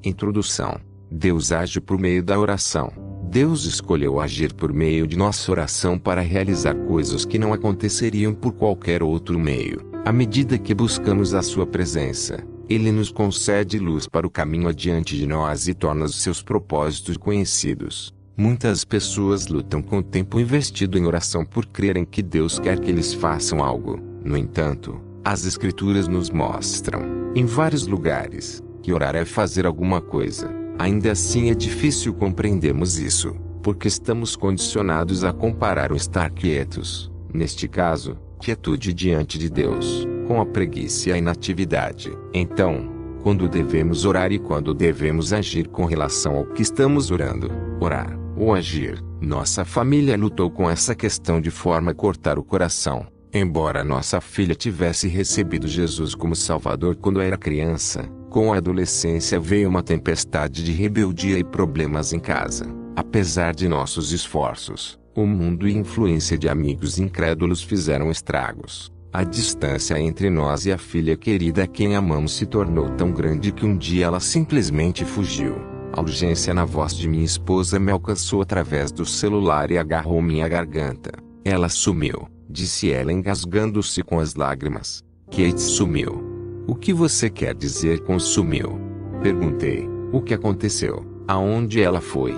Introdução. Deus age por meio da oração. Deus escolheu agir por meio de nossa oração para realizar coisas que não aconteceriam por qualquer outro meio. À medida que buscamos a sua presença, Ele nos concede luz para o caminho adiante de nós e torna os seus propósitos conhecidos. Muitas pessoas lutam com o tempo investido em oração por crerem que Deus quer que eles façam algo. No entanto, as Escrituras nos mostram, em vários lugares, que orar é fazer alguma coisa. Ainda assim é difícil compreendermos isso, porque estamos condicionados a comparar o estar quietos, neste caso, quietude diante de Deus, com a preguiça e a inatividade. Então, quando devemos orar e quando devemos agir com relação ao que estamos orando, orar ou agir? Nossa família lutou com essa questão de forma a cortar o coração. Embora nossa filha tivesse recebido Jesus como Salvador quando era criança, com a adolescência veio uma tempestade de rebeldia e problemas em casa. Apesar de nossos esforços, o mundo e influência de amigos incrédulos fizeram estragos. A distância entre nós e a filha querida a quem amamos se tornou tão grande que um dia ela simplesmente fugiu. A urgência na voz de minha esposa me alcançou através do celular e agarrou minha garganta. Ela sumiu, disse ela engasgando-se com as lágrimas. Kate sumiu. O que você quer dizer com sumiu? Perguntei. O que aconteceu? Aonde ela foi?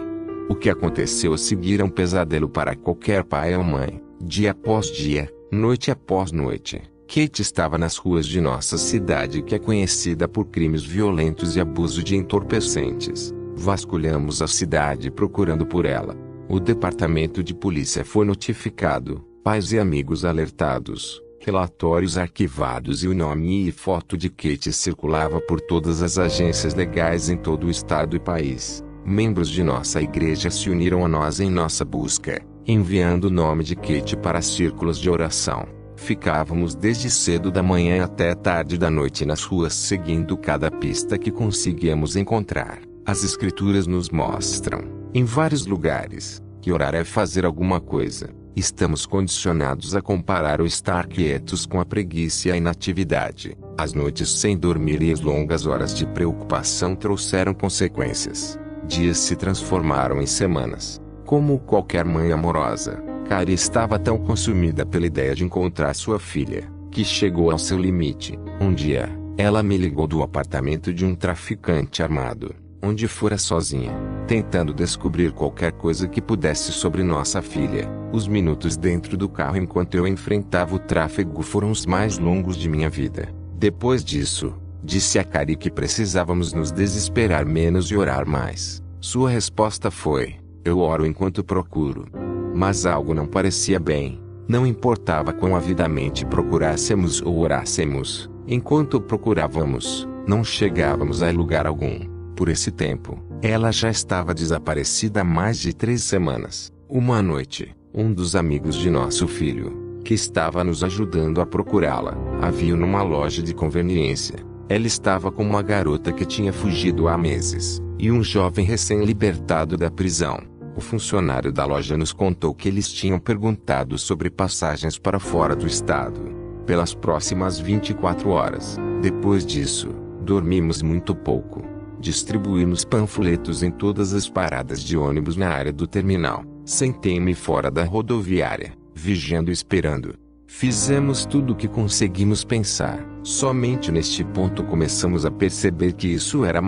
O que aconteceu a seguir é um pesadelo para qualquer pai ou mãe. Dia após dia, noite após noite, Kate estava nas ruas de nossa cidade que é conhecida por crimes violentos e abuso de entorpecentes. Vasculhamos a cidade procurando por ela. O departamento de polícia foi notificado, pais e amigos alertados, relatórios arquivados e o nome e foto de Kate circulava por todas as agências legais em todo o estado e país. Membros de nossa igreja se uniram a nós em nossa busca, enviando o nome de Kate para círculos de oração. Ficávamos desde cedo da manhã até tarde da noite nas ruas seguindo cada pista que conseguíamos encontrar. As Escrituras nos mostram, em vários lugares, que orar é fazer alguma coisa. Estamos condicionados a comparar o estar quietos com a preguiça e a inatividade. As noites sem dormir e as longas horas de preocupação trouxeram consequências. Dias se transformaram em semanas. Como qualquer mãe amorosa, Carrie estava tão consumida pela ideia de encontrar sua filha, que chegou ao seu limite. Um dia, ela me ligou do apartamento de um traficante armado, onde fora sozinha, tentando descobrir qualquer coisa que pudesse sobre nossa filha. Os minutos dentro do carro enquanto eu enfrentava o tráfego foram os mais longos de minha vida. Depois disso, disse a Carrie que precisávamos nos desesperar menos e orar mais. Sua resposta foi: eu oro enquanto procuro. Mas algo não parecia bem. Não importava quão avidamente procurássemos ou orássemos, enquanto procurávamos, não chegávamos a lugar algum. Por esse tempo, ela já estava desaparecida há mais de 3 semanas. Uma noite, um dos amigos de nosso filho, que estava nos ajudando a procurá-la, a viu numa loja de conveniência. Ela estava com uma garota que tinha fugido há meses, e um jovem recém-libertado da prisão. O funcionário da loja nos contou que eles tinham perguntado sobre passagens para fora do estado. Pelas próximas 24 horas, depois disso, dormimos muito pouco. Distribuímos panfletos em todas as paradas de ônibus na área do terminal. Sentei-me fora da rodoviária, vigiando e esperando. Fizemos tudo o que conseguimos pensar. Somente neste ponto começamos a perceber que isso era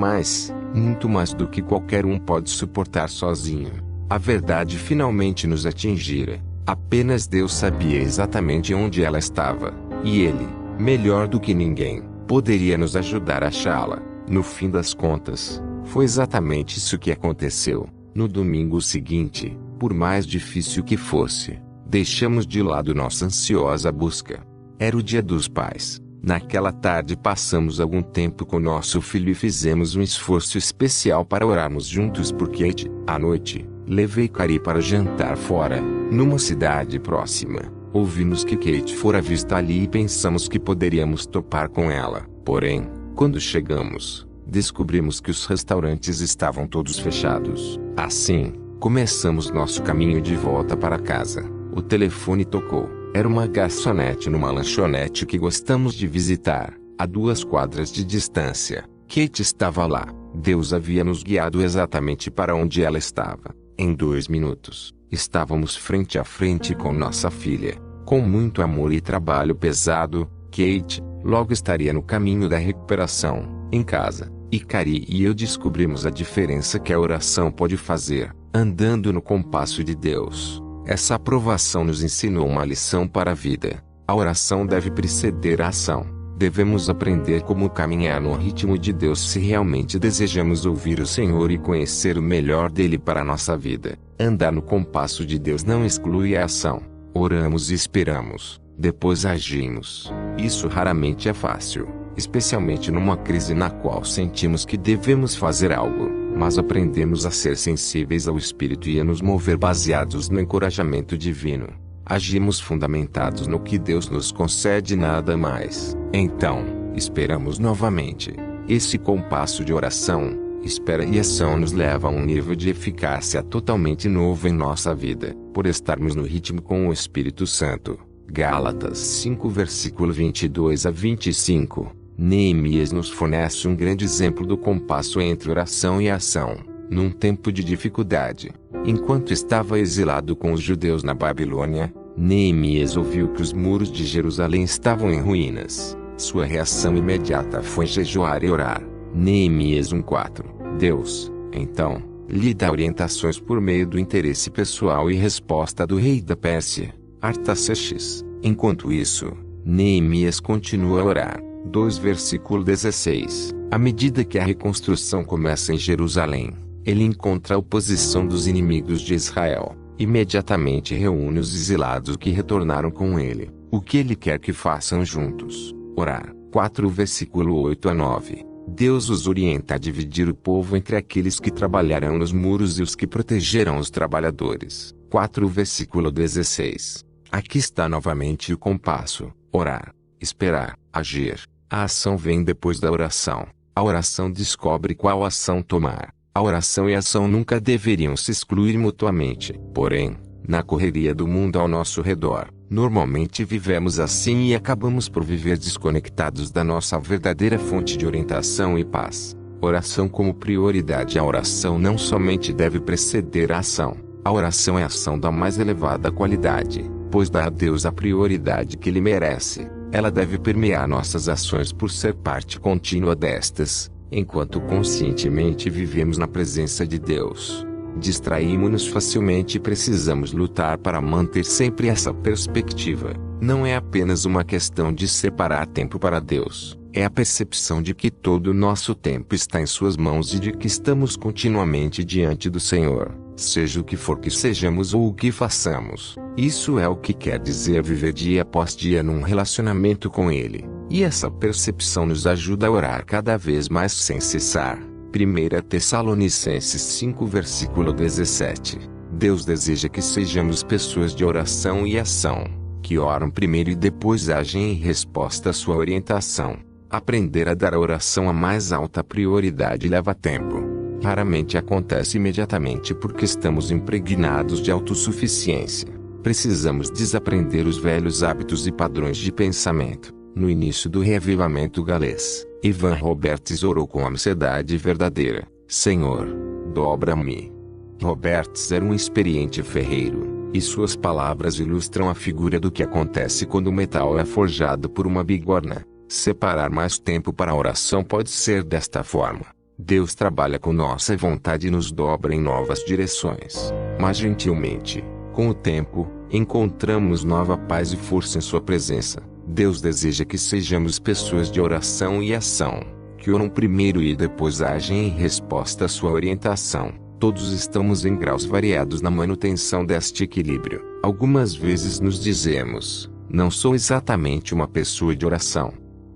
muito mais do que qualquer um pode suportar sozinho. A verdade finalmente nos atingira. Apenas Deus sabia exatamente onde ela estava, e Ele, melhor do que ninguém, poderia nos ajudar a achá-la. No fim das contas, foi exatamente isso que aconteceu. No domingo seguinte, por mais difícil que fosse, deixamos de lado nossa ansiosa busca. Era o Dia dos Pais. Naquela tarde passamos algum tempo com nosso filho e fizemos um esforço especial para orarmos juntos por Kate. À noite, levei Carrie para jantar fora, numa cidade próxima. Ouvimos que Kate fora vista ali e pensamos que poderíamos topar com ela. Porém, quando chegamos, descobrimos que os restaurantes estavam todos fechados. Assim, começamos nosso caminho de volta para casa. O telefone tocou. Era uma garçonete numa lanchonete que gostamos de visitar, a 2 quadras de distância. Kate estava lá. Deus havia nos guiado exatamente para onde ela estava. Em 2 minutos, estávamos frente a frente com nossa filha. Com muito amor e trabalho pesado, Kate logo estaria no caminho da recuperação. Em casa, Ikari e eu descobrimos a diferença que a oração pode fazer, andando no compasso de Deus. Essa aprovação nos ensinou uma lição para a vida. A oração deve preceder a ação. Devemos aprender como caminhar no ritmo de Deus se realmente desejamos ouvir o Senhor e conhecer o melhor dele para a nossa vida. Andar no compasso de Deus não exclui a ação. Oramos e esperamos, depois agimos. Isso raramente é fácil, especialmente numa crise na qual sentimos que devemos fazer algo, mas aprendemos a ser sensíveis ao Espírito e a nos mover baseados no encorajamento divino. Agimos fundamentados no que Deus nos concede e nada mais. Então, esperamos novamente. Esse compasso de oração, espera e ação nos leva a um nível de eficácia totalmente novo em nossa vida, por estarmos no ritmo com o Espírito Santo. Gálatas 5 versículo 22 a 25. Neemias nos fornece um grande exemplo do compasso entre oração e ação, num tempo de dificuldade. Enquanto estava exilado com os judeus na Babilônia, Neemias ouviu que os muros de Jerusalém estavam em ruínas. Sua reação imediata foi jejuar e orar. Neemias 1:4. Deus, então, lhe dá orientações por meio do interesse pessoal e resposta do rei da Pérsia, Artaxerxes. Enquanto isso, Neemias continua a orar. 2 versículo 16. À medida que a reconstrução começa em Jerusalém, ele encontra a oposição dos inimigos de Israel. Imediatamente reúne os exilados que retornaram com ele. O que ele quer que façam juntos? Orar. 4 versículo 8 a 9. Deus os orienta a dividir o povo entre aqueles que trabalharão nos muros e os que protegerão os trabalhadores. 4 versículo 16. Aqui está novamente o compasso. Orar, esperar, agir. A ação vem depois da oração. A oração descobre qual ação tomar. A oração e a ação nunca deveriam se excluir mutuamente. Porém, na correria do mundo ao nosso redor, normalmente vivemos assim e acabamos por viver desconectados da nossa verdadeira fonte de orientação e paz. Oração como prioridade. A oração não somente deve preceder a ação. A oração é a ação da mais elevada qualidade, pois dá a Deus a prioridade que Ele merece. Ela deve permear nossas ações por ser parte contínua destas, enquanto conscientemente vivemos na presença de Deus. Distraímos-nos facilmente e precisamos lutar para manter sempre essa perspectiva. Não é apenas uma questão de separar tempo para Deus, é a percepção de que todo o nosso tempo está em Suas mãos e de que estamos continuamente diante do Senhor, seja o que for que sejamos ou o que façamos. Isso é o que quer dizer viver dia após dia num relacionamento com Ele. E essa percepção nos ajuda a orar cada vez mais sem cessar. 1 Tessalonicenses 5 versículo 17. Deus deseja que sejamos pessoas de oração e ação, que oram primeiro e depois agem em resposta à sua orientação. Aprender a dar à oração a mais alta prioridade leva tempo. Raramente acontece imediatamente porque estamos impregnados de autossuficiência. Precisamos desaprender os velhos hábitos e padrões de pensamento. No início do reavivamento galês, Ivan Roberts orou com ansiedade verdadeira: Senhor, dobra-me. Roberts era um experiente ferreiro, e suas palavras ilustram a figura do que acontece quando o metal é forjado por uma bigorna. Separar mais tempo para a oração pode ser desta forma. Deus trabalha com nossa vontade e nos dobra em novas direções, mas gentilmente, com o tempo, encontramos nova paz e força em sua presença. Deus deseja que sejamos pessoas de oração e ação, que oram primeiro e depois agem em resposta à sua orientação. Todos estamos em graus variados na manutenção deste equilíbrio. Algumas vezes nos dizemos: não sou exatamente uma pessoa de oração.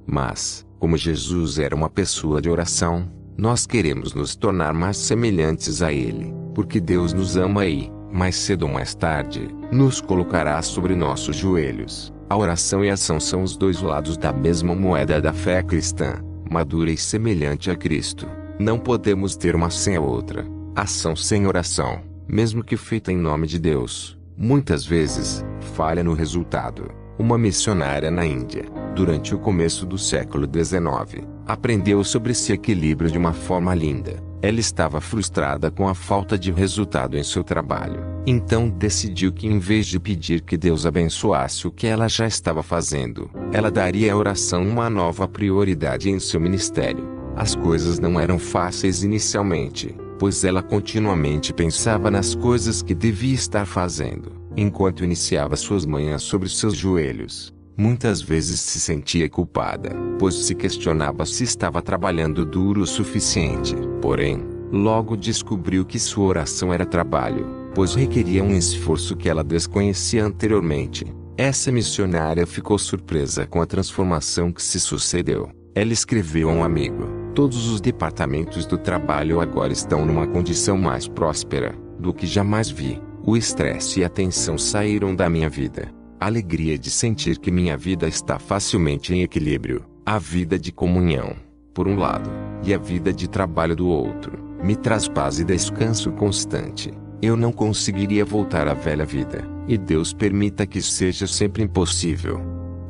Mas, como Jesus era uma pessoa de oração, nós queremos nos tornar mais semelhantes a Ele, porque Deus nos ama e, mais cedo ou mais tarde, nos colocará sobre nossos joelhos. A oração e a ação são os dois lados da mesma moeda da fé cristã, madura e semelhante a Cristo. Não podemos ter uma sem a outra. Ação sem oração, mesmo que feita em nome de Deus, muitas vezes, falha no resultado. uma missionária na Índia, durante o começo do século XIX, aprendeu sobre esse equilíbrio de uma forma linda. Ela estava frustrada com a falta de resultado em seu trabalho. Então decidiu que, em vez de pedir que Deus abençoasse o que ela já estava fazendo, ela daria à oração uma nova prioridade em seu ministério. As coisas não eram fáceis inicialmente, pois ela continuamente pensava nas coisas que devia estar fazendo, enquanto iniciava suas manhãs sobre seus joelhos. Muitas vezes se sentia culpada, pois se questionava se estava trabalhando duro o suficiente. Porém, logo descobriu que sua oração era trabalho, pois requeria um esforço que ela desconhecia anteriormente. Essa missionária ficou surpresa com a transformação que se sucedeu. Ela escreveu a um amigo: "Todos os departamentos do trabalho agora estão numa condição mais próspera do que jamais vi. O estresse e a tensão saíram da minha vida. A alegria de sentir que minha vida está facilmente em equilíbrio, a vida de comunhão, por um lado, e a vida de trabalho do outro, me traz paz e descanso constante. Eu não conseguiria voltar à velha vida, e Deus permita que seja sempre impossível."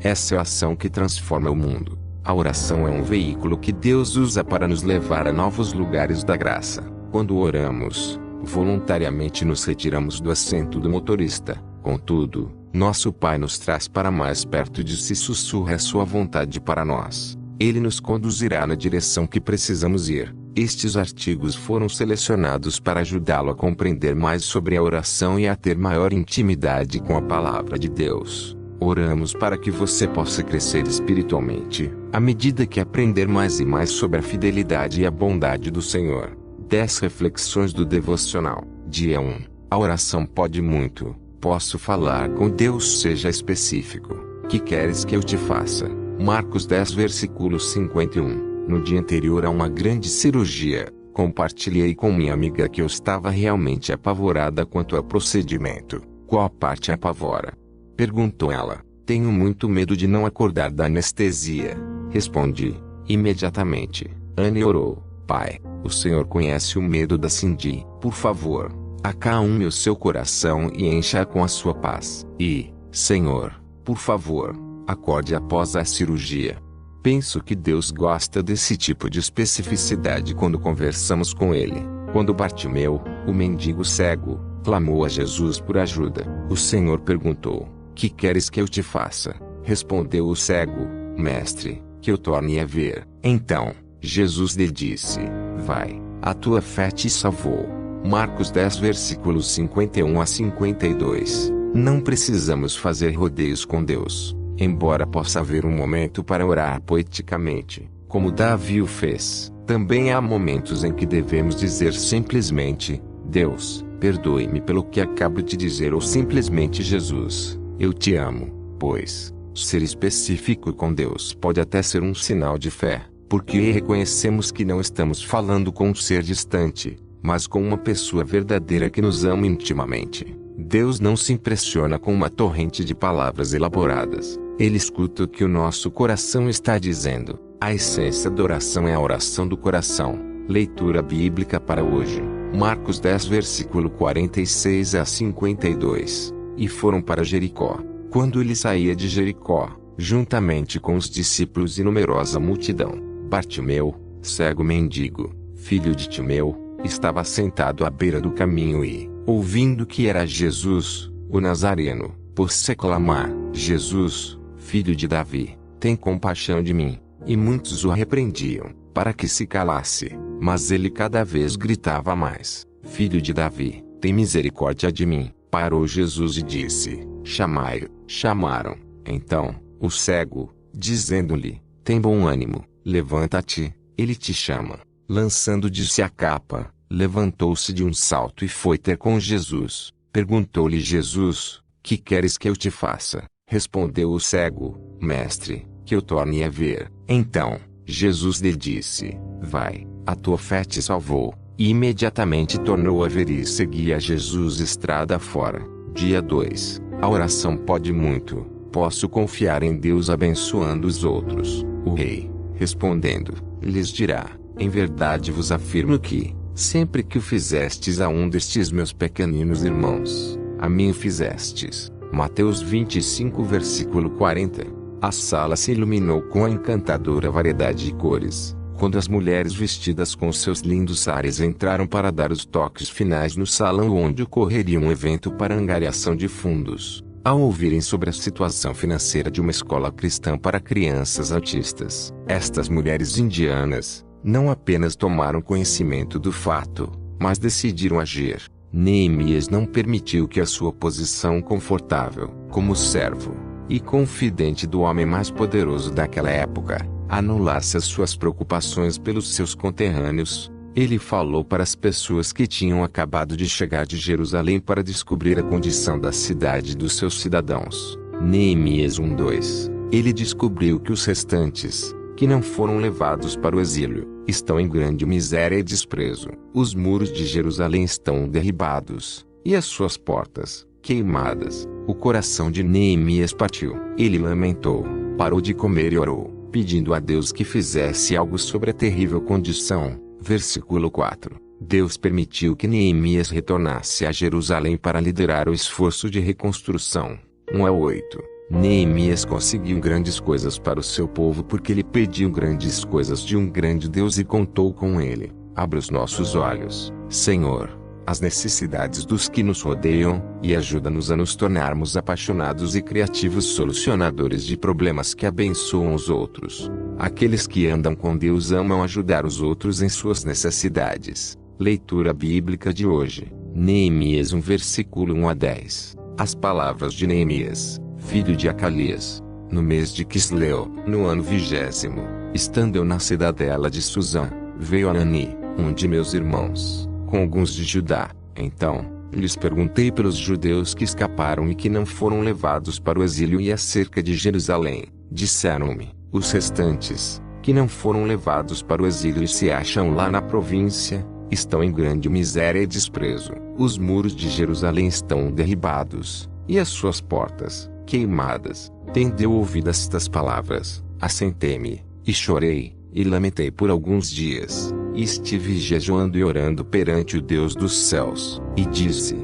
Essa é a ação que transforma o mundo. A oração é um veículo que Deus usa para nos levar a novos lugares da graça. Quando oramos, voluntariamente nos retiramos do assento do motorista. Contudo, nosso Pai nos traz para mais perto de si e sussurra a sua vontade para nós. Ele nos conduzirá na direção que precisamos ir. Estes artigos foram selecionados para ajudá-lo a compreender mais sobre a oração e a ter maior intimidade com a palavra de Deus. Oramos para que você possa crescer espiritualmente, à medida que aprender mais e mais sobre a fidelidade e a bondade do Senhor. 10 reflexões do devocional. Dia 1. A oração pode muito. Posso falar com Deus? Seja específico. Que queres que eu te faça? Marcos 10 versículo 51. No dia anterior a uma grande cirurgia, compartilhei com minha amiga que eu estava realmente apavorada quanto ao procedimento. Qual parte apavora? Perguntou ela. Tenho muito medo de não acordar da anestesia. Respondi. Imediatamente, Anne orou. Pai, o Senhor conhece o medo da Cindy. Por favor, acalme o seu coração e encha-a com a sua paz. E, Senhor, por favor, acorde após a cirurgia. Penso que Deus gosta desse tipo de especificidade quando conversamos com Ele. Quando Bartimeu, o mendigo cego, clamou a Jesus por ajuda, o Senhor perguntou: que queres que eu te faça? Respondeu o cego: Mestre, que eu torne a ver. Então, Jesus lhe disse: vai, a tua fé te salvou. Marcos 10 versículos 51 a 52. Não precisamos fazer rodeios com Deus. Embora possa haver um momento para orar poeticamente, como Davi o fez, também há momentos em que devemos dizer simplesmente: Deus, perdoe-me pelo que acabo de dizer, ou simplesmente: Jesus, eu te amo. Pois, ser específico com Deus pode até ser um sinal de fé, porque reconhecemos que não estamos falando com um ser distante, mas com uma pessoa verdadeira que nos ama intimamente. Deus não se impressiona com uma torrente de palavras elaboradas. Ele escuta o que o nosso coração está dizendo. A essência da oração é a oração do coração. Leitura bíblica para hoje. Marcos 10 versículo 46 a 52. E foram para Jericó. Quando ele saía de Jericó, juntamente com os discípulos e numerosa multidão, Bartimeu, cego mendigo, filho de Timeu, estava sentado à beira do caminho e, ouvindo que era Jesus, o Nazareno, pôs-se a clamar: Jesus, filho de Davi, tem compaixão de mim. E muitos o repreendiam, para que se calasse, mas ele cada vez gritava mais: Filho de Davi, tem misericórdia de mim. Parou Jesus e disse: chamai-o. Chamaram. Então, o cego, dizendo-lhe: tem bom ânimo, levanta-te, ele te chama. Lançando de si a capa, levantou-se de um salto e foi ter com Jesus. Perguntou-lhe Jesus: que queres que eu te faça? Respondeu o cego: Mestre, que eu torne a ver. Então, Jesus lhe disse: vai, a tua fé te salvou. E imediatamente tornou a ver e seguia Jesus estrada fora. Dia 2. A oração pode muito. Posso confiar em Deus abençoando os outros. O rei, respondendo, lhes dirá: em verdade vos afirmo que, sempre que o fizestes a um destes meus pequeninos irmãos, a mim o fizestes. Mateus 25 versículo 40. A sala se iluminou com a encantadora variedade de cores, quando as mulheres vestidas com seus lindos sares entraram para dar os toques finais no salão onde ocorreria um evento para angariação de fundos. Ao ouvirem sobre a situação financeira de uma escola cristã para crianças autistas, estas mulheres indianas não apenas tomaram conhecimento do fato, mas decidiram agir. Neemias não permitiu que a sua posição confortável, como servo e confidente do homem mais poderoso daquela época, anulasse as suas preocupações pelos seus conterrâneos. Ele falou para as pessoas que tinham acabado de chegar de Jerusalém para descobrir a condição da cidade e dos seus cidadãos. Neemias 1:2. Ele descobriu que os restantes, que não foram levados para o exílio, estão em grande miséria e desprezo. Os muros de Jerusalém estão derribados, e as suas portas, queimadas. O coração de Neemias partiu. Ele lamentou, parou de comer e orou, pedindo a Deus que fizesse algo sobre a terrível condição. Versículo 4. Deus permitiu que Neemias retornasse a Jerusalém para liderar o esforço de reconstrução. 1-8. Neemias conseguiu grandes coisas para o seu povo porque ele pediu grandes coisas de um grande Deus e contou com ele. Abra os nossos olhos, Senhor, às necessidades dos que nos rodeiam, e ajuda-nos a nos tornarmos apaixonados e criativos solucionadores de problemas que abençoam os outros. Aqueles que andam com Deus amam ajudar os outros em suas necessidades. Leitura bíblica de hoje, Neemias 1 versículo 1-10. As palavras de Neemias, filho de Acalias. No mês de Quisleu, no ano 20º, estando eu na cidadela de Susã, veio Anani, um de meus irmãos, com alguns de Judá. Então, lhes perguntei pelos judeus que escaparam e que não foram levados para o exílio e acerca de Jerusalém. Disseram-me, os restantes, que não foram levados para o exílio e se acham lá na província, estão em grande miséria e desprezo. Os muros de Jerusalém estão derribados, e as suas portas, queimadas. Tendo eu ouvido estas palavras, assentei-me, e chorei, e lamentei por alguns dias, e estive jejuando e orando perante o Deus dos céus, e disse,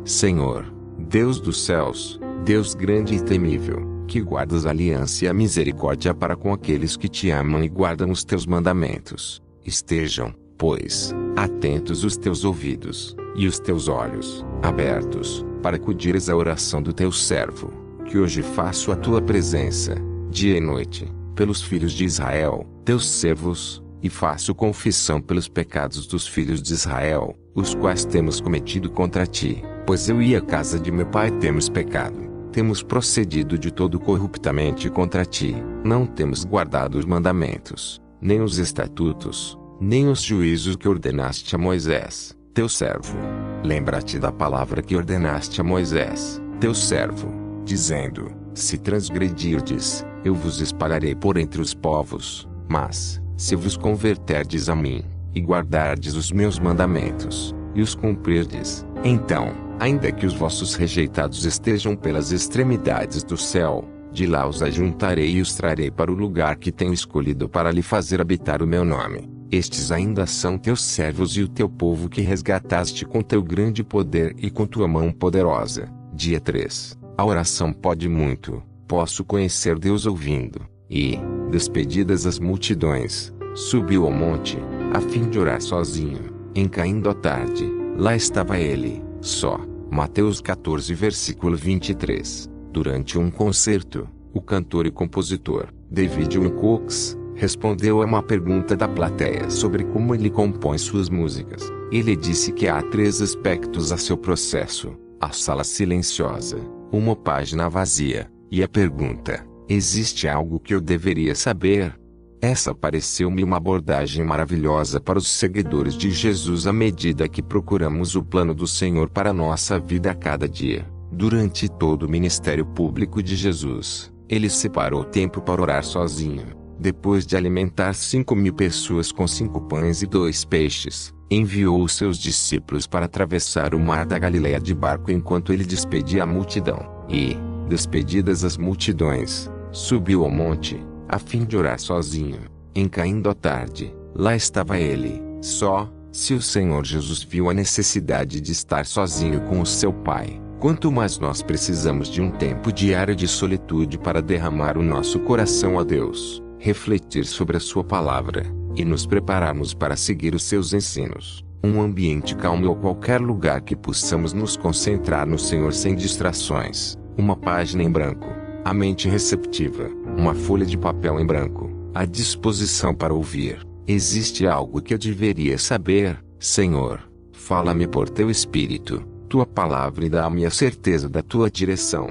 Senhor, Deus dos céus, Deus grande e temível, que guardas a aliança e a misericórdia para com aqueles que te amam e guardam os teus mandamentos. Estejam, pois, atentos os teus ouvidos, e os teus olhos, abertos, para acudires à oração do teu servo, que hoje faço a tua presença, dia e noite, pelos filhos de Israel, teus servos, e faço confissão pelos pecados dos filhos de Israel, os quais temos cometido contra ti, pois eu e a casa de meu pai temos pecado. Temos procedido de todo corruptamente contra ti, não temos guardado os mandamentos, nem os estatutos, nem os juízos que ordenaste a Moisés, teu servo. Lembra-te da palavra que ordenaste a Moisés, teu servo, dizendo, se transgredirdes, eu vos espalharei por entre os povos, mas, se vos converterdes a mim, e guardardes os meus mandamentos, e os cumprirdes, então, ainda que os vossos rejeitados estejam pelas extremidades do céu, de lá os ajuntarei e os trarei para o lugar que tenho escolhido para lhe fazer habitar o meu nome. Estes ainda são teus servos e o teu povo que resgataste com teu grande poder e com tua mão poderosa. Dia 3. A oração pode muito, posso conhecer Deus ouvindo. E, despedidas as multidões, subiu ao monte, a fim de orar sozinho. Em caindo a tarde, lá estava ele, só. Mateus 14 versículo 23. Durante um concerto, o cantor e compositor, David Wilcox, respondeu a uma pergunta da plateia sobre como ele compõe suas músicas. Ele disse que há 3 aspectos a seu processo: a sala silenciosa, uma página vazia, e a pergunta, existe algo que eu deveria saber? Essa pareceu-me uma abordagem maravilhosa para os seguidores de Jesus à medida que procuramos o plano do Senhor para nossa vida a cada dia. Durante todo o ministério público de Jesus, ele separou tempo para orar sozinho. Depois de alimentar 5.000 pessoas com 5 pães e 2 peixes, enviou os seus discípulos para atravessar o mar da Galileia de barco enquanto ele despedia a multidão. E, despedidas as multidões, subiu ao monte, a fim de orar sozinho. Em caindo a tarde, lá estava ele, só. Se o Senhor Jesus viu a necessidade de estar sozinho com o seu Pai, Quanto mais nós precisamos de um tempo diário de solitude para derramar o nosso coração a Deus, refletir sobre a sua palavra, e nos prepararmos para seguir os seus ensinos. Um ambiente calmo ou qualquer lugar que possamos nos concentrar no Senhor sem distrações. Uma página em branco, a mente receptiva, uma folha de papel em branco, à disposição para ouvir. Existe algo que eu deveria saber, Senhor. Fala-me por teu Espírito, tua palavra e dá-me a certeza da tua direção.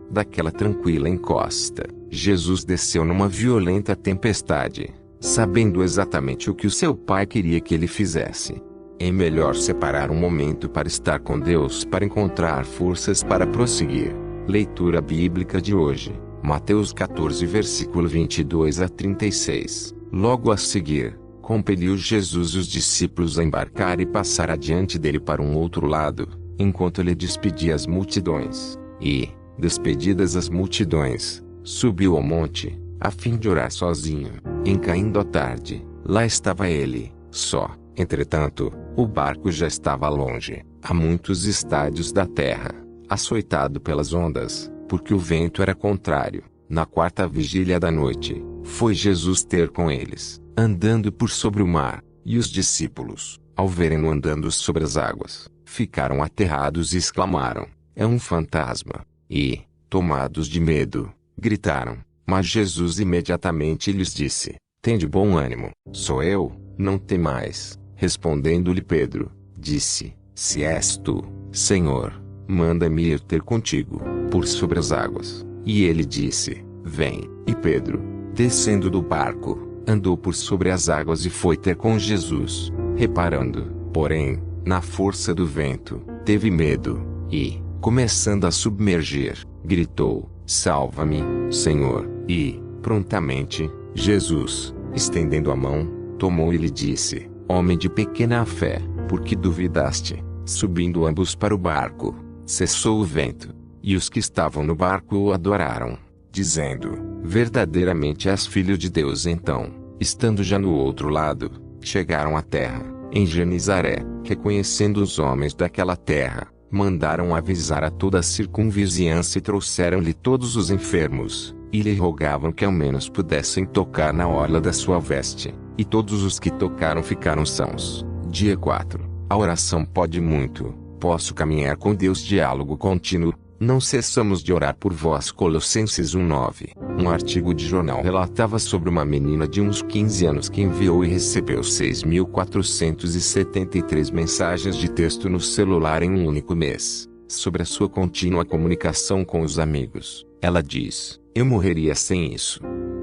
Daquela tranquila encosta, Jesus desceu numa violenta tempestade, sabendo exatamente o que o seu pai queria que ele fizesse. É melhor separar um momento para estar com Deus para encontrar forças para prosseguir. Leitura bíblica de hoje, Mateus 14 versículo 22 a 36. Logo a seguir, compeliu Jesus os discípulos a embarcar e passar adiante dele para um outro lado, enquanto ele despedia as multidões. E, despedidas as multidões, subiu ao monte, a fim de orar sozinho. Em caindo a tarde, lá estava ele, só. Entretanto, o barco já estava longe, a muitos estádios da terra, açoitado pelas ondas, porque o vento era contrário. Na quarta vigília da noite, foi Jesus ter com eles, andando por sobre o mar, e os discípulos, ao verem-no andando sobre as águas, ficaram aterrados e exclamaram: é um fantasma! E, tomados de medo, gritaram. Mas Jesus imediatamente lhes disse: tende bom ânimo, sou eu, não temais. Respondendo-lhe Pedro, disse: se és tu, Senhor, manda-me ir ter contigo, por sobre as águas. E ele disse: vem. E Pedro, descendo do barco, andou por sobre as águas e foi ter com Jesus. Reparando, porém, na força do vento, teve medo, e, começando a submergir, gritou: salva-me, Senhor. E, prontamente, Jesus, estendendo a mão, tomou e lhe disse: homem de pequena fé, por que duvidaste? Subindo ambos para o barco, cessou o vento, e os que estavam no barco o adoraram, dizendo: verdadeiramente és filho de Deus. Então, estando já no outro lado, chegaram à terra, em Genizaré, reconhecendo os homens daquela terra, mandaram avisar a toda a circunvizinhança e trouxeram-lhe todos os enfermos, e lhe rogavam que ao menos pudessem tocar na orla da sua veste, e todos os que tocaram ficaram sãos. Dia 4. A oração pode muito. Posso caminhar com Deus. Diálogo contínuo. Não cessamos de orar por vós. Colossenses 1:9. Um artigo de jornal relatava sobre uma menina de uns 15 anos que enviou e recebeu 6.473 mensagens de texto no celular em um único mês, sobre a sua contínua comunicação com os amigos. Ela diz: eu morreria sem isso.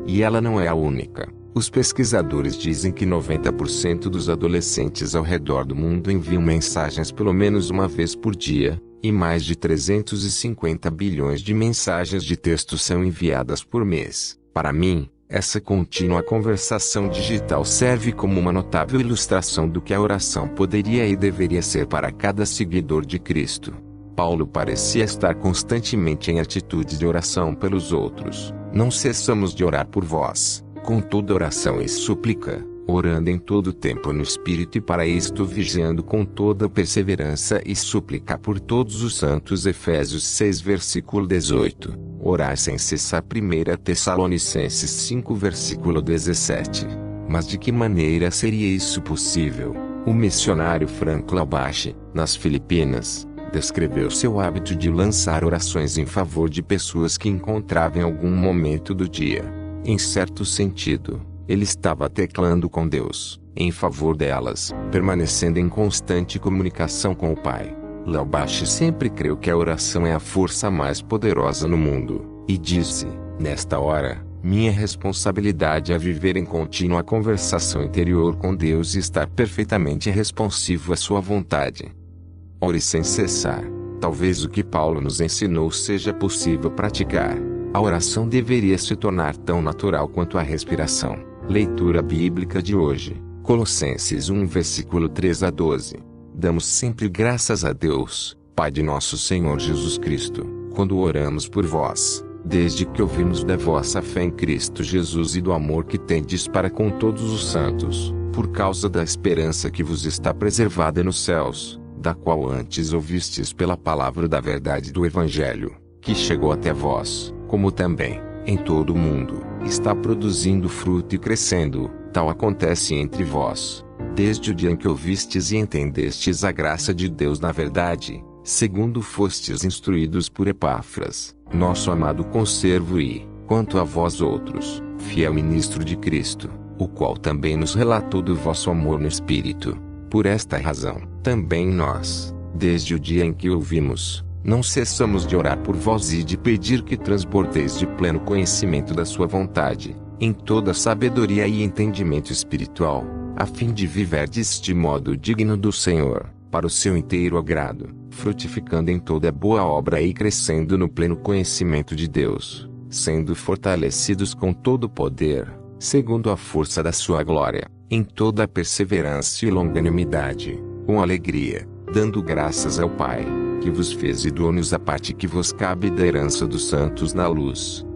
E ela não é a única. Os pesquisadores dizem que 90% dos adolescentes ao redor do mundo enviam mensagens pelo menos uma vez por dia, e mais de 350 bilhões de mensagens de texto são enviadas por mês. Para mim, essa contínua conversação digital serve como uma notável ilustração do que a oração poderia e deveria ser para cada seguidor de Cristo. Paulo parecia estar constantemente em atitude de oração pelos outros. Não cessamos de orar por vós, com toda oração e súplica, orando em todo tempo no Espírito e para isto vigiando com toda perseverança e súplica por todos os santos. Efésios 6 versículo 18. Orar sem cessar. 1 Tessalonicenses 5 versículo 17. Mas de que maneira seria isso possível? O missionário Frank Laubach, nas Filipinas, descreveu seu hábito de lançar orações em favor de pessoas que encontrava em algum momento do dia. Em certo sentido, ele estava teclando com Deus, em favor delas, permanecendo em constante comunicação com o Pai. Laubach sempre creu que a oração é a força mais poderosa no mundo, e disse: nesta hora, minha responsabilidade é viver em contínua conversação interior com Deus e estar perfeitamente responsivo à sua vontade. Ore sem cessar. Talvez o que Paulo nos ensinou seja possível praticar. A oração deveria se tornar tão natural quanto a respiração. Leitura bíblica de hoje, Colossenses 1 versículo 3 a 12. Damos sempre graças a Deus, Pai de nosso Senhor Jesus Cristo, quando oramos por vós, desde que ouvimos da vossa fé em Cristo Jesus e do amor que tendes para com todos os santos, por causa da esperança que vos está preservada nos céus. da qual antes ouvistes pela palavra da verdade do Evangelho, que chegou até vós, como também, em todo o mundo, está produzindo fruto e crescendo. Tal acontece entre vós, desde o dia em que ouvistes e entendestes a graça de Deus na verdade, segundo fostes instruídos por Epáfras, nosso amado conservo e, quanto a vós outros, fiel ministro de Cristo, o qual também nos relatou do vosso amor no Espírito. Por esta razão, também nós, desde o dia em que ouvimos, não cessamos de orar por vós e de pedir que transbordeis de pleno conhecimento da sua vontade, em toda sabedoria e entendimento espiritual, a fim de viverdes de modo digno do Senhor, para o seu inteiro agrado, frutificando em toda boa obra e crescendo no pleno conhecimento de Deus, sendo fortalecidos com todo o poder, segundo a força da sua glória, em toda perseverança e longanimidade, com alegria, dando graças ao Pai, que vos fez idôneos à parte que vos cabe da herança dos santos na luz.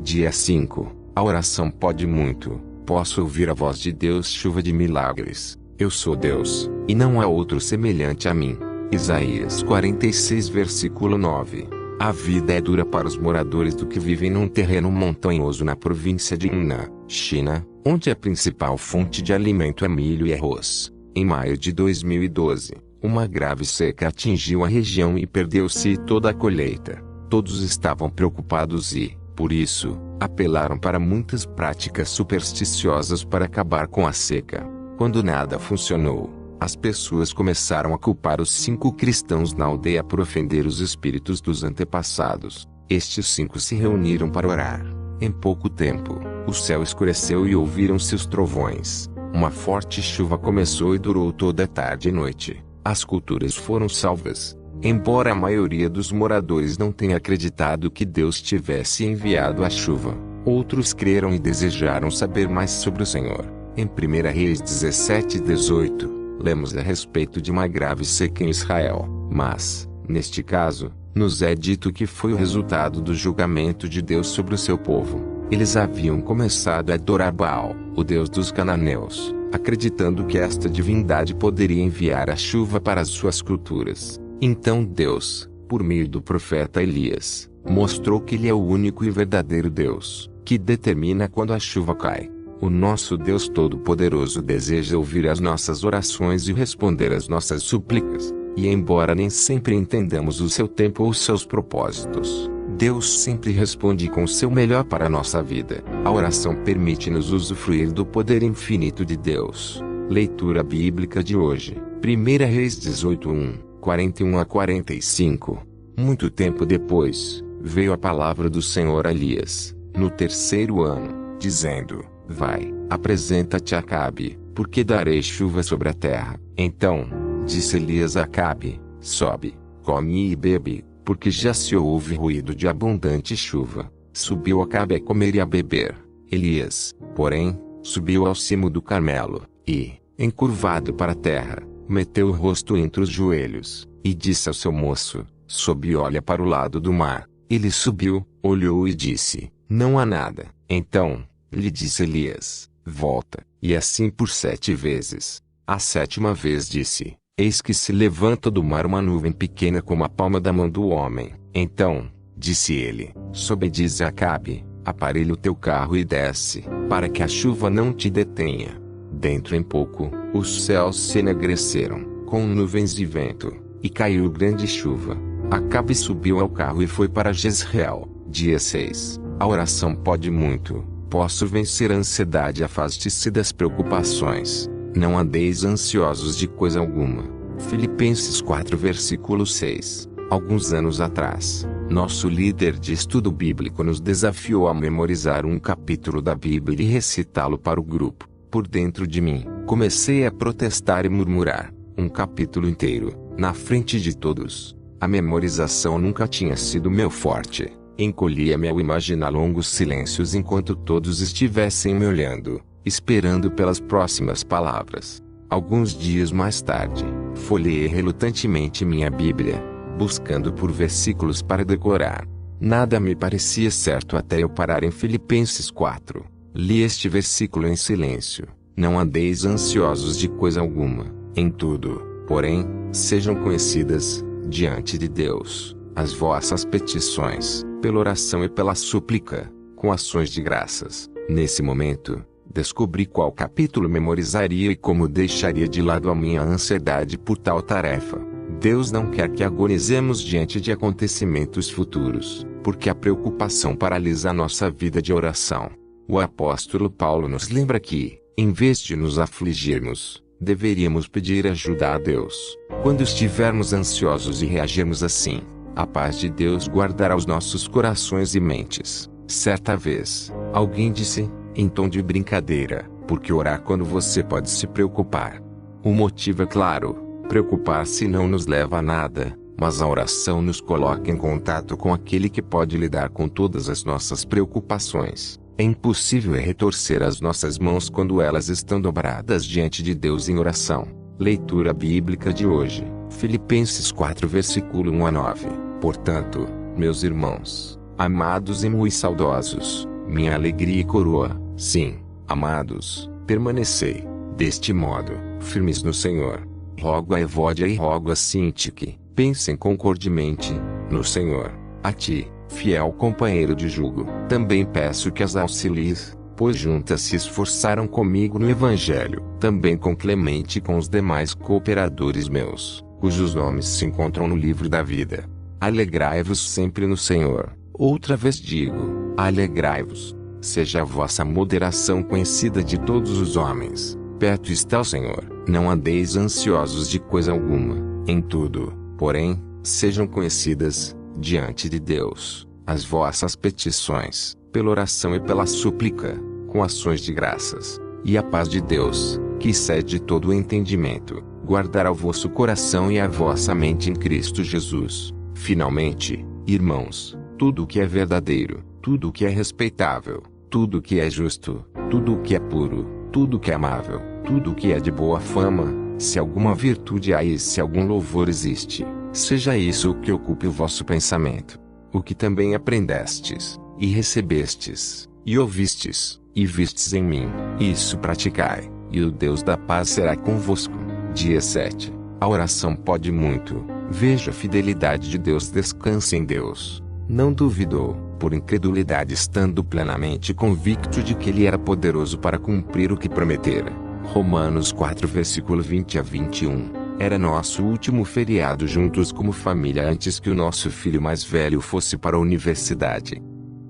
Dia 5. A oração pode muito. Posso ouvir a voz de Deus, chuva de milagres. Eu sou Deus, e não há outro semelhante a mim. Isaías 46 versículo 9. A vida é dura para os moradores do que vivem num terreno montanhoso na província de Yunnan, China, onde a principal fonte de alimento é milho e arroz. Em maio de 2012, uma grave seca atingiu a região e perdeu-se toda a colheita. Todos estavam preocupados e, por isso, apelaram para muitas práticas supersticiosas para acabar com a seca. Quando nada funcionou, as pessoas começaram a culpar os 5 cristãos na aldeia por ofender os espíritos dos antepassados. Estes 5 se reuniram para orar. Em pouco tempo, o céu escureceu e ouviram-se os trovões. Uma forte chuva começou e durou toda a tarde e noite. As culturas foram salvas. Embora a maioria dos moradores não tenha acreditado que Deus tivesse enviado a chuva, outros creram e desejaram saber mais sobre o Senhor. Em 1 Reis 17:18, lemos a respeito de uma grave seca em Israel, mas, neste caso, nos é dito que foi o resultado do julgamento de Deus sobre o seu povo. Eles haviam começado a adorar Baal, o deus dos cananeus, acreditando que esta divindade poderia enviar a chuva para as suas culturas. Então Deus, por meio do profeta Elias, mostrou que Ele é o único e verdadeiro Deus, que determina quando a chuva cai. O nosso Deus Todo-Poderoso deseja ouvir as nossas orações e responder às nossas súplicas, e embora nem sempre entendamos o seu tempo ou os seus propósitos, Deus sempre responde com o seu melhor para a nossa vida. A oração permite-nos usufruir do poder infinito de Deus. Leitura bíblica de hoje, 1 Reis 18:1. 41 a 45. Muito tempo depois, veio a palavra do Senhor a Elias, no 3º ano, dizendo: Vai, apresenta-te a Acabe, porque darei chuva sobre a terra. Então, disse Elias a Acabe: Sobe, come e bebe, porque já se ouve ruído de abundante chuva. Subiu Acabe a comer e a beber. Elias, porém, subiu ao cimo do Carmelo, e, encurvado para a terra, meteu o rosto entre os joelhos, e disse ao seu moço: Sobe e olha para o lado do mar. Ele subiu, olhou e disse: Não há nada. Então, lhe disse Elias: Volta, e assim por 7 vezes. A 7ª vez disse: Eis que se levanta do mar uma nuvem pequena como a palma da mão do homem. Então, disse ele: Sobe e diz a Acabe: Aparelha o teu carro e desce, para que a chuva não te detenha. Dentro em pouco, os céus se enegreceram, com nuvens e vento, e caiu grande chuva. Acabe subiu ao carro e foi para Jezreel. Dia 6. A oração pode muito. Posso vencer a ansiedade. Afaste-se das preocupações. Não andeis ansiosos de coisa alguma. Filipenses 4 versículo 6. Alguns anos atrás, nosso líder de estudo bíblico nos desafiou a memorizar um capítulo da Bíblia e recitá-lo para o grupo. Por dentro de mim, comecei a protestar e murmurar, um capítulo inteiro, na frente de todos. A memorização nunca tinha sido meu forte. Encolhia-me ao imaginar longos silêncios enquanto todos estivessem me olhando, esperando pelas próximas palavras. Alguns dias mais tarde, folheei relutantemente minha Bíblia, buscando por versículos para decorar. Nada me parecia certo até eu parar em Filipenses 4. Li este versículo em silêncio. Não andeis ansiosos de coisa alguma. Em tudo, Porém, sejam conhecidas, diante de Deus, as vossas petições, pela oração e pela súplica, com ações de graças. Nesse momento, descobri qual capítulo memorizaria e como deixaria de lado a minha ansiedade por tal tarefa. Deus não quer que agonizemos diante de acontecimentos futuros, porque a preocupação paralisa a nossa vida de oração. O apóstolo Paulo nos lembra que, em vez de nos afligirmos, deveríamos pedir ajuda a Deus. Quando estivermos ansiosos e reagirmos assim, a paz de Deus guardará os nossos corações e mentes. Certa vez, alguém disse, em tom de brincadeira, por que orar quando você pode se preocupar? O motivo é claro: preocupar-se não nos leva a nada, mas a oração nos coloca em contato com aquele que pode lidar com todas as nossas preocupações. É impossível retorcer as nossas mãos quando elas estão dobradas diante de Deus em oração. Leitura bíblica de hoje, Filipenses 4 versículo 1 a 9. Portanto, meus irmãos, amados e muito saudosos, minha alegria e coroa, sim, amados, permanecei, deste modo, firmes no Senhor. Rogo a Evódia e rogo a Sintique, pensem concordemente, no Senhor. A ti, fiel companheiro de jugo, também peço que as auxilies, pois juntas se esforçaram comigo no Evangelho, também com Clemente e com os demais cooperadores meus, cujos nomes se encontram no livro da vida. Alegrai-vos sempre no Senhor. Outra vez digo, alegrai-vos. Seja a vossa moderação conhecida de todos os homens. Perto está o Senhor. Não andeis ansiosos de coisa alguma. Em tudo, porém, sejam conhecidas, diante de Deus, as vossas petições, pela oração e pela súplica, com ações de graças. E a paz de Deus, que excede todo o entendimento, guardará o vosso coração e a vossa mente em Cristo Jesus. Finalmente, irmãos, tudo o que é verdadeiro, tudo o que é respeitável, tudo o que é justo, tudo o que é puro, tudo o que é amável, tudo o que é de boa fama, se alguma virtude há e se algum louvor existe, seja isso o que ocupe o vosso pensamento. O que também aprendestes, e recebestes, e ouvistes, e vistes em mim, isso praticai, e o Deus da paz será convosco. Dia 7. A oração pode muito. Veja a fidelidade de Deus. Descanse em Deus. Não duvidou, por incredulidade, estando plenamente convicto de que Ele era poderoso para cumprir o que prometera. Romanos 4 versículo 20 a 21. Era nosso último feriado juntos como família antes que o nosso filho mais velho fosse para a universidade.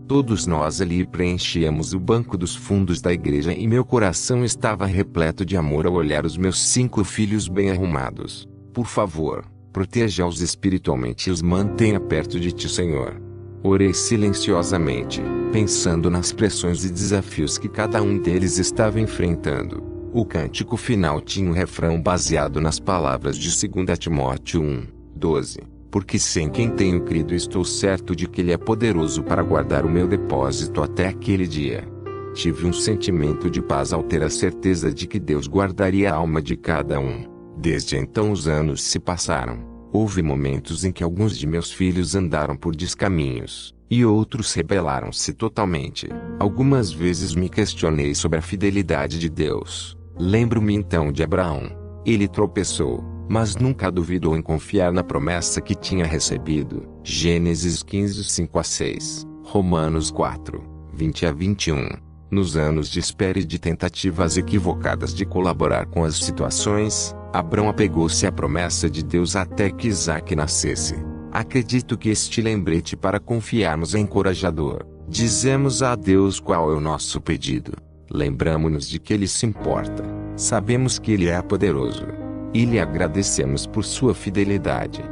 Todos nós ali preenchíamos o banco dos fundos da igreja e meu coração estava repleto de amor ao olhar os meus 5 filhos bem arrumados. Por favor, proteja-os espiritualmente e os mantenha perto de ti, Senhor. Orei silenciosamente, pensando nas pressões e desafios que cada um deles estava enfrentando. O cântico final tinha um refrão baseado nas palavras de 2 Timóteo 1:12. Porque sem quem tenho crido estou certo de que Ele é poderoso para guardar o meu depósito até aquele dia. Tive um sentimento de paz ao ter a certeza de que Deus guardaria a alma de cada um. Desde então os anos se passaram. Houve momentos em que alguns de meus filhos andaram por descaminhos, e outros rebelaram-se totalmente. Algumas vezes me questionei sobre a fidelidade de Deus. Lembro-me então de Abraão. Ele tropeçou, mas nunca duvidou em confiar na promessa que tinha recebido. Gênesis 15, 5 a 6, Romanos 4, 20 a 21. Nos anos de espera e de tentativas equivocadas de colaborar com as situações, Abrão apegou-se à promessa de Deus até que Isaque nascesse. Acredito que este lembrete para confiarmos é encorajador. Dizemos a Deus qual é o nosso pedido. Lembramo-nos de que Ele se importa. Sabemos que Ele é poderoso. E lhe agradecemos por sua fidelidade.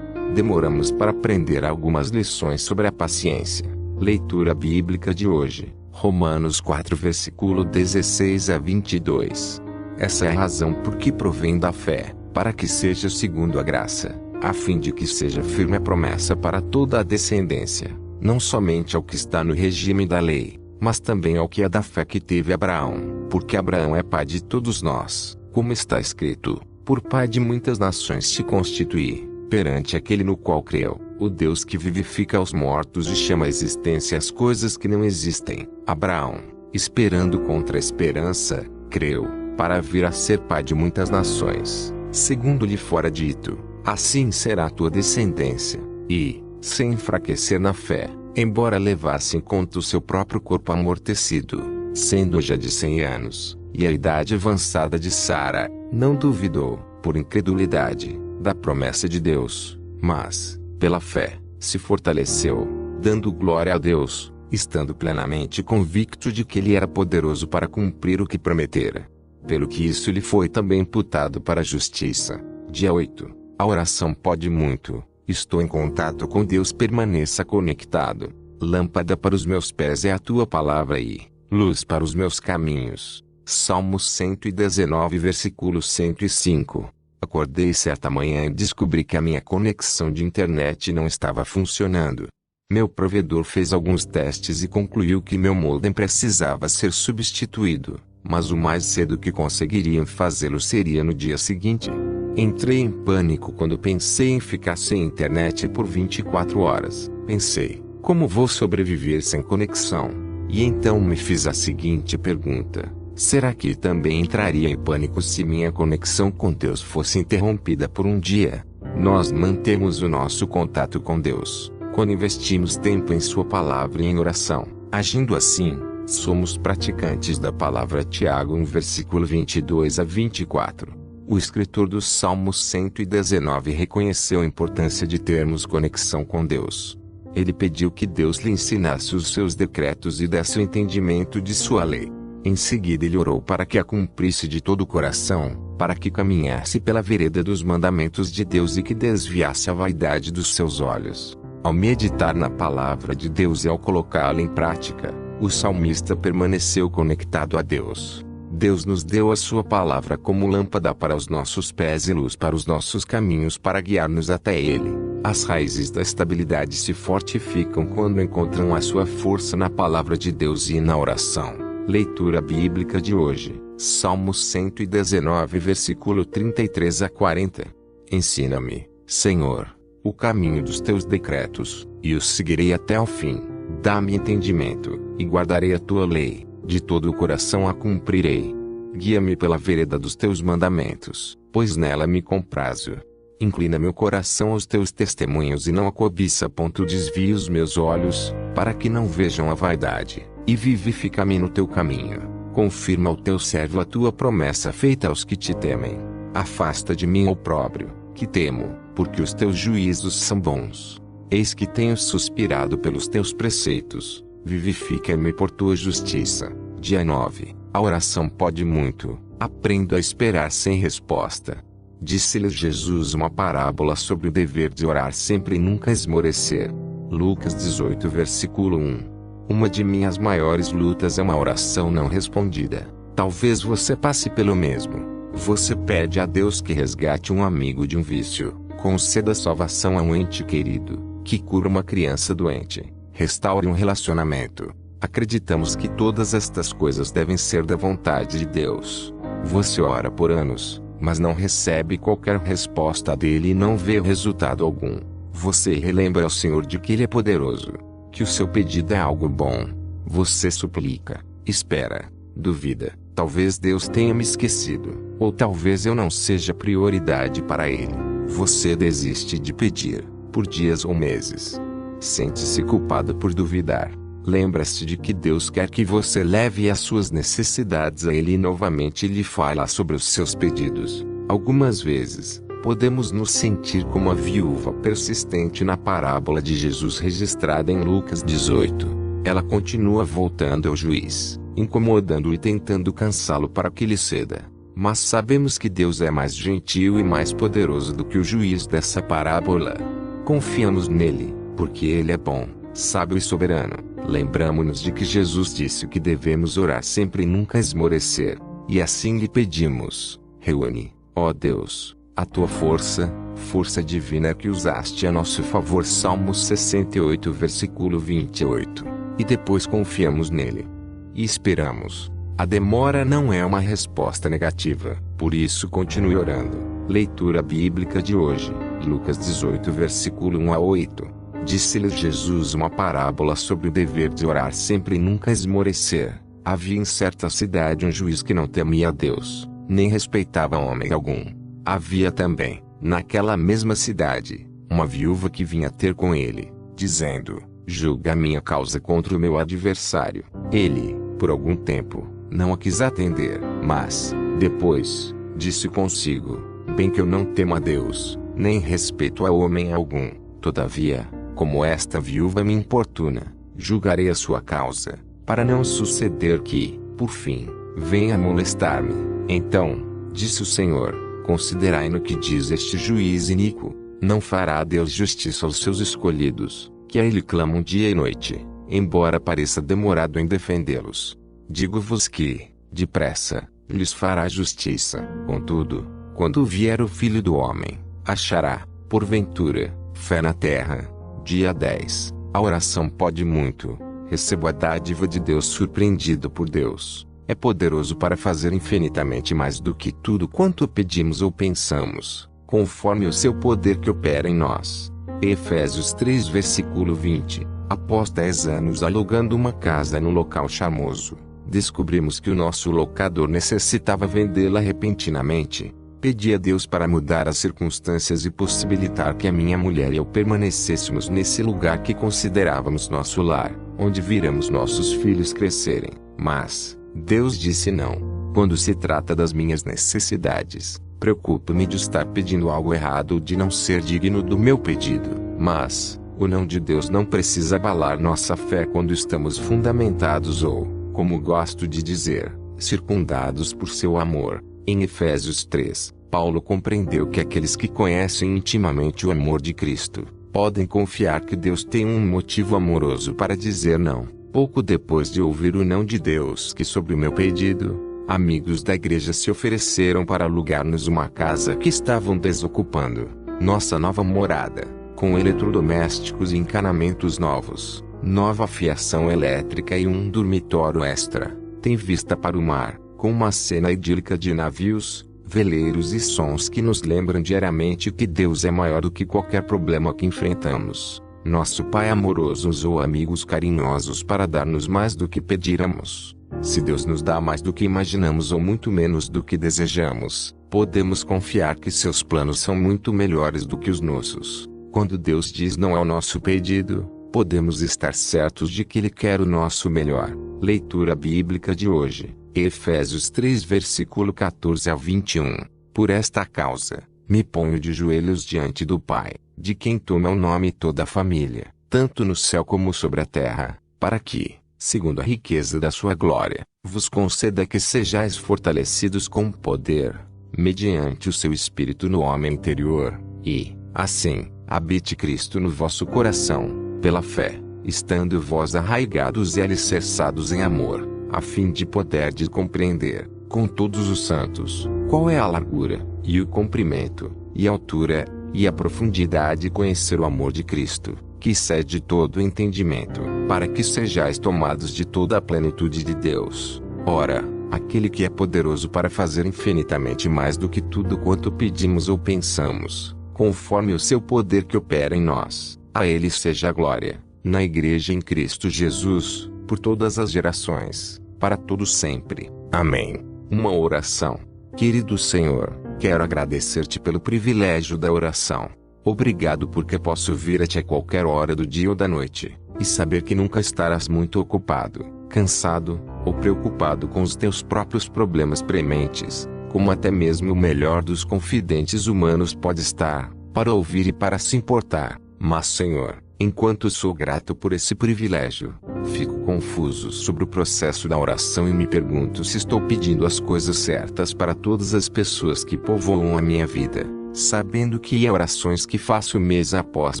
Demoramos para aprender algumas lições sobre a paciência. Leitura bíblica de hoje, Romanos 4 versículo 16 a 22. Essa é a razão por que provém da fé, para que seja segundo a graça, a fim de que seja firme a promessa para toda a descendência, não somente ao que está no regime da lei, mas também ao que é da fé que teve Abraão, porque Abraão é pai de todos nós, como está escrito: por pai de muitas nações te constituí, perante aquele no qual creu, o Deus que vivifica os mortos e chama à existência as coisas que não existem. Abraão, esperando contra a esperança, creu, para vir a ser pai de muitas nações, segundo lhe fora dito, assim será a tua descendência. E, sem enfraquecer na fé, embora levasse em conta o seu próprio corpo amortecido, sendo já de 100 anos, e a idade avançada de Sara, não duvidou, por incredulidade, da promessa de Deus, mas, pela fé, se fortaleceu, dando glória a Deus, estando plenamente convicto de que Ele era poderoso para cumprir o que prometera. Pelo que isso lhe foi também imputado para a justiça. Dia 8. A oração pode muito. Estou em contato com Deus, permaneça conectado. Lâmpada para os meus pés é a tua palavra e luz para os meus caminhos. Salmos 119, versículo 105. Acordei certa manhã e descobri que a minha conexão de internet não estava funcionando. Meu provedor fez alguns testes e concluiu que meu modem precisava ser substituído, mas o mais cedo que conseguiriam fazê-lo seria no dia seguinte. Entrei em pânico quando pensei em ficar sem internet por 24 horas. Pensei, como vou sobreviver sem conexão? E então me fiz a seguinte pergunta: será que também entraria em pânico se minha conexão com Deus fosse interrompida por um dia? Nós mantemos o nosso contato com Deus quando investimos tempo em Sua palavra e em oração. Agindo assim, somos praticantes da palavra. Tiago 1, versículo 22 a 24. O escritor do Salmo 119 reconheceu a importância de termos conexão com Deus. Ele pediu que Deus lhe ensinasse os seus decretos e desse o entendimento de sua lei. Em seguida ele orou para que a cumprisse de todo o coração, para que caminhasse pela vereda dos mandamentos de Deus e que desviasse a vaidade dos seus olhos. Ao meditar na palavra de Deus e ao colocá-la em prática, o salmista permaneceu conectado a Deus. Deus nos deu a sua palavra como lâmpada para os nossos pés e luz para os nossos caminhos, para guiar-nos até Ele. As raízes da estabilidade se fortificam quando encontram a sua força na palavra de Deus e na oração. Leitura bíblica de hoje, Salmos 119, versículo 33 a 40. Ensina-me, Senhor, o caminho dos teus decretos, e os seguirei até ao fim. Dá-me entendimento, e guardarei a tua lei, de todo o coração a cumprirei. Guia-me pela vereda dos teus mandamentos, pois nela me comprazo. Inclina meu coração aos teus testemunhos e não a cobiça. Desvia os meus olhos, para que não vejam a vaidade, e vivifica-me no teu caminho. Confirma ao teu servo a tua promessa feita aos que te temem. Afasta de mim o opróbrio, que temo, porque os teus juízos são bons. Eis que tenho suspirado pelos teus preceitos, vivifica-me por tua justiça. Dia 9. A oração pode muito, aprendo a esperar sem resposta. Disse-lhes Jesus uma parábola sobre o dever de orar sempre e nunca esmorecer. Lucas 18, versículo 1. Uma de minhas maiores lutas é uma oração não respondida. Talvez você passe pelo mesmo. Você pede a Deus que resgate um amigo de um vício, conceda salvação a um ente querido, que cura uma criança doente, restaure um relacionamento. Acreditamos que todas estas coisas devem ser da vontade de Deus. Você ora por anos, mas não recebe qualquer resposta dele e não vê resultado algum. Você relembra ao Senhor de que Ele é poderoso, que o seu pedido é algo bom. Você suplica, espera, duvida. Talvez Deus tenha me esquecido, ou talvez eu não seja prioridade para Ele. Você desiste de pedir, por dias ou meses. Sente-se culpado por duvidar. Lembra-se de que Deus quer que você leve as suas necessidades a Ele e novamente lhe fala sobre os seus pedidos. Algumas vezes, podemos nos sentir como a viúva persistente na parábola de Jesus registrada em Lucas 18. Ela continua voltando ao juiz, incomodando-o e tentando cansá-lo para que lhe ceda. Mas sabemos que Deus é mais gentil e mais poderoso do que o juiz dessa parábola. Confiamos nele, porque Ele é bom, sábio e soberano. Lembramo-nos de que Jesus disse que devemos orar sempre e nunca esmorecer. E assim lhe pedimos: reúne, ó Deus, a tua força, força divina que usaste a nosso favor. Salmos 68, versículo 28. E depois confiamos nele. E esperamos. A demora não é uma resposta negativa, por isso continue orando. Leitura bíblica de hoje, Lucas 18, versículo 1 a 8. Disse-lhes Jesus uma parábola sobre o dever de orar sempre e nunca esmorecer. Havia em certa cidade um juiz que não temia a Deus, nem respeitava homem algum. Havia também, naquela mesma cidade, uma viúva que vinha ter com ele, dizendo: julga a minha causa contra o meu adversário. Ele, por algum tempo, não a quis atender, mas, depois, disse consigo: bem que eu não temo a Deus, nem respeito a homem algum. Todavia, como esta viúva me importuna, julgarei a sua causa, para não suceder que, por fim, venha molestar-me. Então, disse o Senhor: considerai no que diz este juiz iníquo. Não fará Deus justiça aos seus escolhidos, que a Ele clamam dia e noite, embora pareça demorado em defendê-los? Digo-vos que, depressa, lhes fará justiça. Contudo, quando vier o Filho do Homem, achará, porventura, fé na terra? Dia 10. A oração pode muito. Recebo a dádiva de Deus. Surpreendido por Deus, é poderoso para fazer infinitamente mais do que tudo quanto pedimos ou pensamos, conforme o seu poder que opera em nós. Efésios 3 versículo 20. Após 10 anos alugando uma casa no local charmoso, descobrimos que o nosso locador necessitava vendê-la repentinamente. Pedi a Deus para mudar as circunstâncias e possibilitar que a minha mulher e eu permanecêssemos nesse lugar que considerávamos nosso lar, onde viramos nossos filhos crescerem. Mas Deus disse não. Quando se trata das minhas necessidades, preocupo-me de estar pedindo algo errado ou de não ser digno do meu pedido. Mas o não de Deus não precisa abalar nossa fé quando estamos fundamentados ou, como gosto de dizer, circundados por seu amor. Em Efésios 3, Paulo compreendeu que aqueles que conhecem intimamente o amor de Cristo, podem confiar que Deus tem um motivo amoroso para dizer não. Pouco depois de ouvir o não de Deus que sobre o meu pedido, amigos da igreja se ofereceram para alugar-nos uma casa que estavam desocupando, nossa nova morada, com eletrodomésticos e encanamentos novos, nova fiação elétrica e um dormitório extra. Tem vista para o mar, com uma cena idílica de navios, veleiros e sons que nos lembram diariamente que Deus é maior do que qualquer problema que enfrentamos. Nosso Pai amoroso usou amigos carinhosos para dar-nos mais do que pedíramos. Se Deus nos dá mais do que imaginamos ou muito menos do que desejamos, podemos confiar que seus planos são muito melhores do que os nossos. Quando Deus diz não ao nosso pedido, podemos estar certos de que Ele quer o nosso melhor. Leitura bíblica de hoje. Efésios 3 versículo 14 ao 21. Por esta causa, me ponho de joelhos diante do Pai, de quem toma o nome toda a família, tanto no céu como sobre a terra, para que, segundo a riqueza da sua glória, vos conceda que sejais fortalecidos com poder, mediante o seu Espírito no homem interior, e, assim, habite Cristo no vosso coração, pela fé, estando vós arraigados e alicerçados em amor, a fim de poderdes compreender, com todos os santos, qual é a largura, e o comprimento, e a altura, e a profundidade, e conhecer o amor de Cristo, que excede todo entendimento, para que sejais tomados de toda a plenitude de Deus. Ora, aquele que é poderoso para fazer infinitamente mais do que tudo quanto pedimos ou pensamos, conforme o seu poder que opera em nós, a Ele seja a glória, na Igreja em Cristo Jesus, por todas as gerações, para todos sempre. Amém. Uma oração. Querido Senhor, quero agradecer-te pelo privilégio da oração. Obrigado porque posso vir a ti a qualquer hora do dia ou da noite, e saber que nunca estarás muito ocupado, cansado, ou preocupado com os teus próprios problemas prementes, como até mesmo o melhor dos confidentes humanos pode estar, para ouvir e para se importar. Mas, Senhor, enquanto sou grato por esse privilégio, fico confuso sobre o processo da oração e me pergunto se estou pedindo as coisas certas para todas as pessoas que povoam a minha vida, sabendo que há orações que faço mês após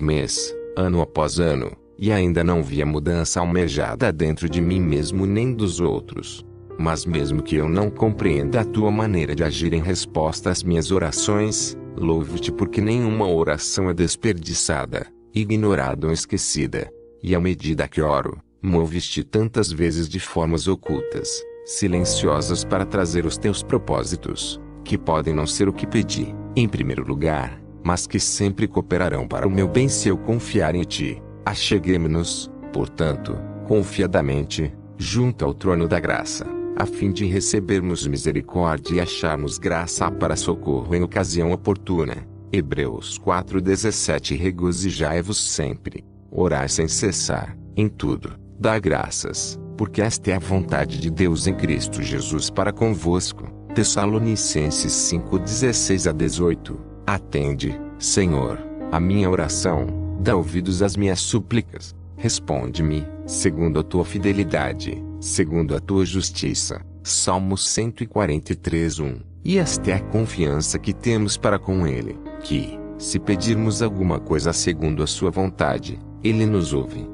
mês, ano após ano, e ainda não vi a mudança almejada dentro de mim mesmo nem dos outros. Mas mesmo que eu não compreenda a tua maneira de agir em resposta às minhas orações, louvo-te porque nenhuma oração é desperdiçada, ignorada ou esquecida. E à medida que oro, moves-te tantas vezes de formas ocultas, silenciosas para trazer os teus propósitos, que podem não ser o que pedi, em primeiro lugar, mas que sempre cooperarão para o meu bem se eu confiar em ti. Acheguemo-nos, portanto, confiadamente, junto ao trono da graça, a fim de recebermos misericórdia e acharmos graça para socorro em ocasião oportuna. Hebreus 4:17. Regozijai-vos sempre, orai sem cessar, em tudo, dá graças, porque esta é a vontade de Deus em Cristo Jesus para convosco. Tessalonicenses 5:16-18. Atende, Senhor, a minha oração, dá ouvidos às minhas súplicas, responde-me, segundo a tua fidelidade, segundo a tua justiça. Salmo 143:1. E esta é a confiança que temos para com Ele, que, se pedirmos alguma coisa segundo a sua vontade, Ele nos ouve.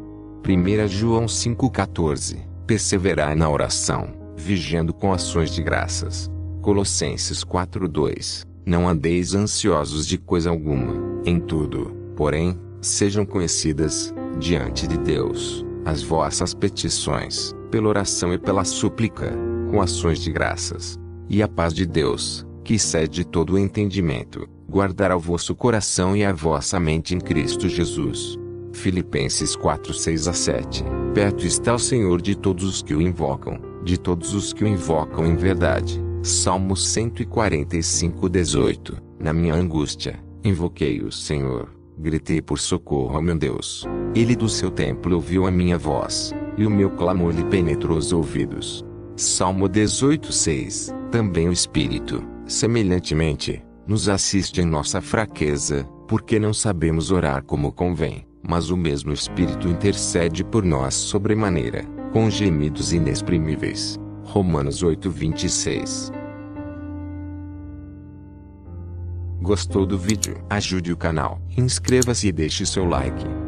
1 João 5:14. Perseverai na oração, vigiando com ações de graças. Colossenses 4:2. Não andeis ansiosos de coisa alguma, em tudo, porém, sejam conhecidas, diante de Deus, as vossas petições, pela oração e pela súplica, com ações de graças. E a paz de Deus, que excede todo o entendimento, guardará o vosso coração e a vossa mente em Cristo Jesus. Filipenses 4:6-7. Perto está o Senhor de todos os que o invocam, de todos os que o invocam em verdade. Salmo 145:18. Na minha angústia, invoquei o Senhor, gritei por socorro ao meu Deus. Ele do seu templo ouviu a minha voz, e o meu clamor lhe penetrou os ouvidos. Salmo 18:6. Também o Espírito, semelhantemente, nos assiste em nossa fraqueza, porque não sabemos orar como convém, mas o mesmo Espírito intercede por nós sobremaneira, com gemidos inexprimíveis. Romanos 8:26. Gostou do vídeo? Ajude o canal, inscreva-se e deixe seu like.